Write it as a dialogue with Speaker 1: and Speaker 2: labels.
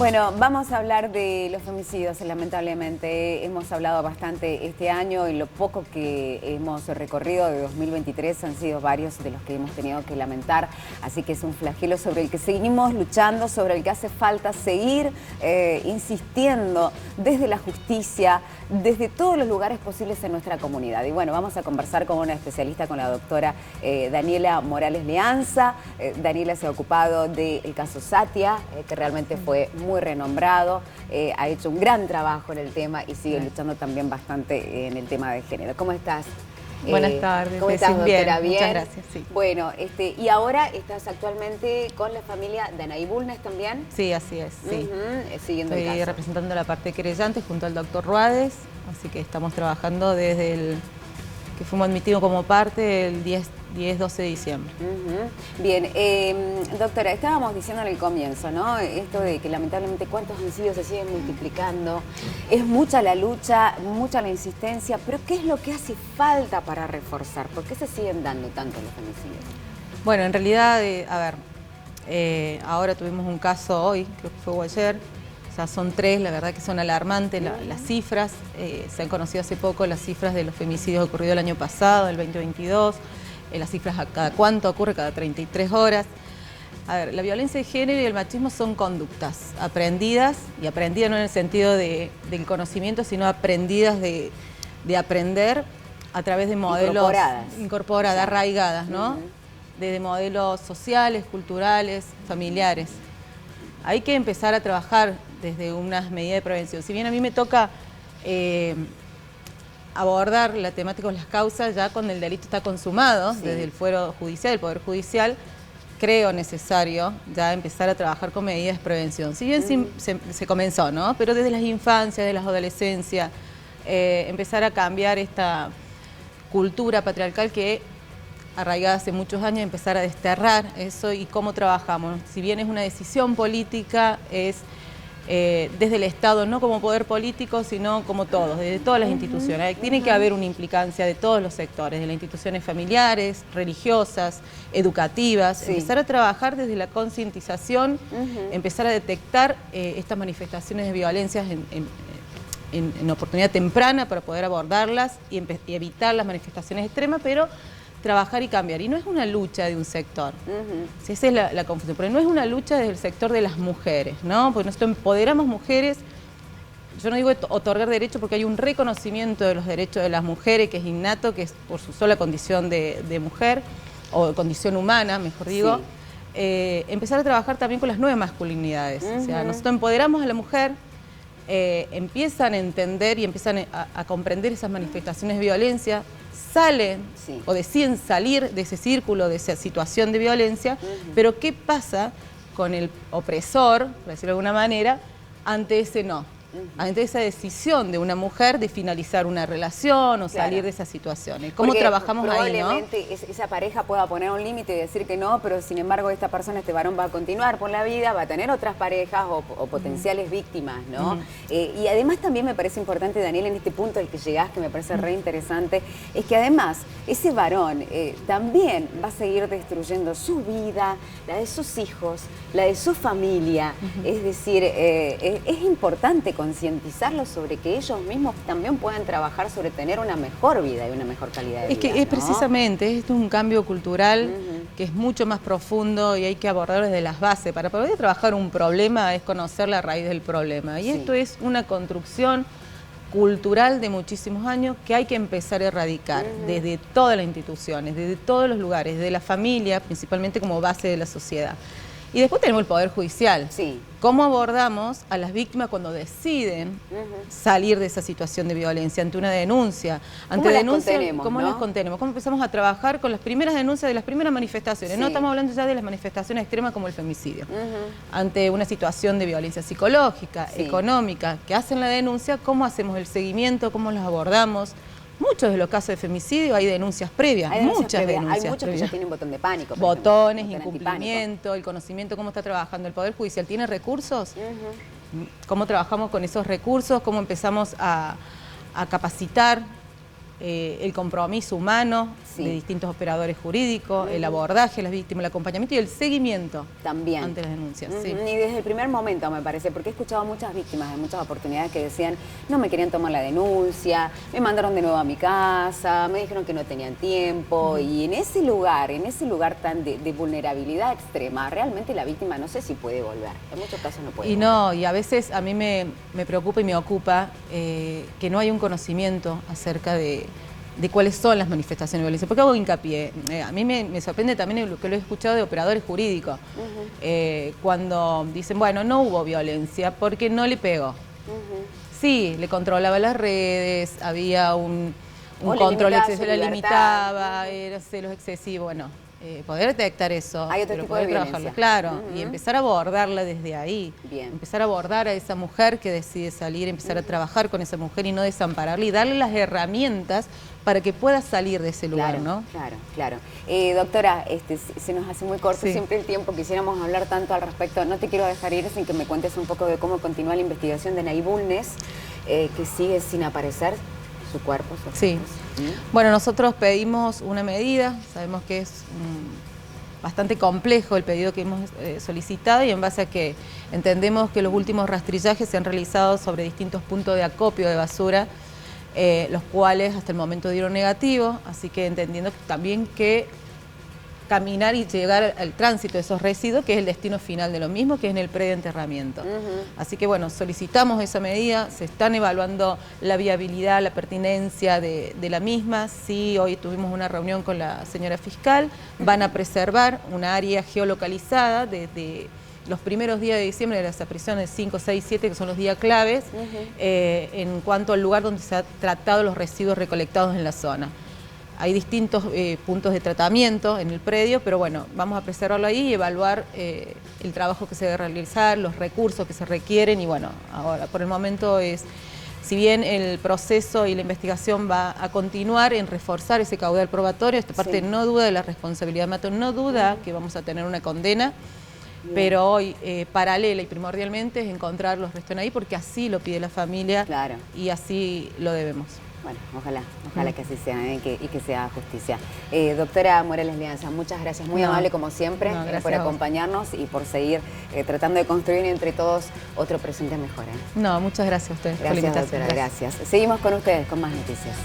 Speaker 1: Bueno, vamos a hablar de los femicidios, lamentablemente. Hemos hablado bastante este año y lo poco que hemos recorrido de 2023 han sido varios de los que hemos tenido que lamentar. Así que es un flagelo sobre el que seguimos luchando, sobre el que hace falta seguir insistiendo desde la justicia, desde todos los lugares posibles en nuestra comunidad. Y bueno, vamos a conversar con una especialista, con la doctora Daniela Morales Leanza. Daniela se ha ocupado del caso Satia, que realmente fue muy renombrado, ha hecho un gran trabajo en el tema y sigue luchando también bastante en el tema de género. ¿Cómo estás?
Speaker 2: Buenas tardes.
Speaker 1: ¿Cómo estás, doctora?
Speaker 2: Bien, muchas gracias. Sí.
Speaker 1: Bueno, y ahora estás actualmente con la familia de Anaí Bulnes también.
Speaker 2: Sí, así es. Sí.
Speaker 1: Siguiendo el caso.
Speaker 2: Estoy representando la parte querellante junto al doctor Ruades, así que estamos trabajando desde el que fuimos admitidos como parte el 10-12 de diciembre.
Speaker 1: Bien, doctora, estábamos diciendo en el comienzo, ¿no? Esto de que lamentablemente cuántos homicidios se siguen multiplicando, es mucha la lucha, mucha la insistencia, pero ¿qué es lo que hace falta para reforzar? ¿Por qué se siguen dando tanto los homicidios?
Speaker 2: Bueno, en realidad, a ver, ahora tuvimos un caso hoy, creo que fue ayer. O sea, son 3, la verdad que son alarmantes las cifras. Se han conocido hace poco las cifras de los femicidios ocurridos el año pasado, el 2022. Las cifras a cada cuánto ocurre, cada 33 horas. A ver, la violencia de género y el machismo son conductas aprendidas, y aprendidas no en el sentido del conocimiento, sino aprendidas de aprender a través de modelos incorporadas, arraigadas, ¿no? Desde modelos sociales, culturales, familiares. Hay que empezar a trabajar desde unas medidas de prevención. Si bien a mí me toca abordar la temática de las causas ya cuando el delito está consumado, desde el fuero judicial, el Poder Judicial, creo necesario ya empezar a trabajar con medidas de prevención. Si bien se comenzó, ¿no? Pero desde las infancias, de las adolescencias, empezar a cambiar esta cultura patriarcal que arraigada hace muchos años, empezar a desterrar eso y cómo trabajamos. Si bien es una decisión política, es desde el Estado, no como poder político, sino como todos, desde todas las instituciones. Tiene que haber una implicancia de todos los sectores, de las instituciones familiares, religiosas, educativas, empezar a trabajar desde la concientización, empezar a detectar estas manifestaciones de violencia en oportunidad temprana para poder abordarlas y evitar las manifestaciones extremas, pero trabajar y cambiar. Y no es una lucha de un sector. Sí, esa es la confusión. Pero no es una lucha desde el sector de las mujeres, ¿no? Porque nosotros empoderamos mujeres. Yo no digo otorgar derechos porque hay un reconocimiento de los derechos de las mujeres que es innato, que es por su sola condición de mujer, o condición humana, mejor digo. Empezar a trabajar también con las nuevas masculinidades. O sea, nosotros empoderamos a la mujer, empiezan a entender y empiezan a comprender esas manifestaciones de violencia, salen o deciden salir de ese círculo, de esa situación de violencia, pero ¿qué pasa con el opresor, por decirlo de alguna manera, ante ese no? Ante esa decisión de una mujer de finalizar una relación o salir de esas situaciones. ¿Cómo trabajamos ahí, no?
Speaker 1: Probablemente esa pareja pueda poner un límite y decir que no, pero sin embargo esta persona, este varón va a continuar por la vida, va a tener otras parejas o potenciales víctimas, ¿no? Y además también me parece importante, Daniel, en este punto al que llegás, que me parece re interesante, es que además ese varón también va a seguir destruyendo su vida, la de sus hijos, la de su familia. Es decir, es importante concientizarlos sobre que ellos mismos también puedan trabajar sobre tener una mejor vida y una mejor calidad de vida.
Speaker 2: Es que es precisamente, esto es un cambio cultural que es mucho más profundo y hay que abordarlo desde las bases. Para poder trabajar un problema es conocer la raíz del problema. Y esto es una construcción cultural de muchísimos años que hay que empezar a erradicar desde todas las instituciones, desde todos los lugares, desde la familia, principalmente como base de la sociedad. Y después tenemos el Poder Judicial. ¿Cómo abordamos a las víctimas cuando deciden salir de esa situación de violencia ante una denuncia? Ante denuncia, ¿cómo las contenemos? ¿Cómo empezamos a trabajar con las primeras denuncias de las primeras manifestaciones? No estamos hablando ya de las manifestaciones extremas como el femicidio. Ante una situación de violencia psicológica, económica, que hacen la denuncia, ¿cómo hacemos el seguimiento? ¿Cómo los abordamos? Muchos de los casos de femicidio hay denuncias previas, muchas denuncias.
Speaker 1: Hay muchos que ya tienen botón de pánico.
Speaker 2: Botones, incumplimiento, el conocimiento, cómo está trabajando el Poder Judicial. ¿Tiene recursos? ¿Cómo trabajamos con esos recursos? ¿Cómo empezamos a capacitar el compromiso humano de distintos operadores jurídicos, el abordaje a las víctimas, el acompañamiento y el seguimiento
Speaker 1: también
Speaker 2: ante las denuncias. Sí.
Speaker 1: Y desde el primer momento, me parece, porque he escuchado a muchas víctimas en muchas oportunidades que decían, no me querían tomar la denuncia, me mandaron de nuevo a mi casa, me dijeron que no tenían tiempo, y en ese lugar tan de vulnerabilidad extrema, realmente la víctima no sé si puede volver, en muchos casos no puede volver.
Speaker 2: No, y a veces a mí me preocupa y me ocupa que no hay un conocimiento acerca de cuáles son las manifestaciones de violencia. Porque hago hincapié, a mí me sorprende también lo que lo he escuchado de operadores jurídicos, cuando dicen, bueno, no hubo violencia porque no le pegó. Sí, le controlaba las redes, había un control excesivo, la limitaba, era celos excesivos, bueno. Poder detectar eso,
Speaker 1: hay otro
Speaker 2: pero
Speaker 1: tipo
Speaker 2: poder
Speaker 1: de
Speaker 2: trabajarlo, claro, y empezar a abordarla desde ahí. Empezar a abordar a esa mujer que decide salir, empezar a trabajar con esa mujer y no desampararla y darle las herramientas para que pueda salir de ese lugar, ¿no?
Speaker 1: Claro. Doctora, se nos hace muy corto siempre el tiempo, quisiéramos hablar tanto al respecto. No te quiero dejar ir sin que me cuentes un poco de cómo continúa la investigación de Nahí Bulnes, que sigue sin aparecer su cuerpo.
Speaker 2: Sí. Bueno, nosotros pedimos una medida, sabemos que es bastante complejo el pedido que hemos solicitado y en base a que entendemos que los últimos rastrillajes se han realizado sobre distintos puntos de acopio de basura, los cuales hasta el momento dieron negativo, así que entendiendo también que caminar y llegar al tránsito de esos residuos, que es el destino final de lo mismo, que es en el predio de enterramiento. Así que bueno, solicitamos esa medida, se están evaluando la viabilidad, la pertinencia de la misma. Sí, hoy tuvimos una reunión con la señora fiscal, van a preservar una área geolocalizada desde los primeros días de diciembre de las desapariciones 5, 6, 7, que son los días claves, en cuanto al lugar donde se han tratado los residuos recolectados en la zona. Hay distintos puntos de tratamiento en el predio, pero bueno, vamos a preservarlo ahí y evaluar el trabajo que se debe realizar, los recursos que se requieren y bueno, ahora por el momento si bien el proceso y la investigación va a continuar en reforzar ese caudal probatorio, esta parte no duda de la responsabilidad de Mato, no duda que vamos a tener una condena, pero hoy paralela y primordialmente es encontrar los restos ahí porque así lo pide la familia y así lo debemos.
Speaker 1: Bueno, ojalá que así sea y que sea justicia. Doctora Morales Lianza, muchas gracias, muy amable como siempre por acompañarnos y por seguir tratando de construir entre todos otro presente mejor.
Speaker 2: No, muchas gracias a ustedes por la invitación.
Speaker 1: Doctora, gracias. Seguimos con ustedes con más noticias.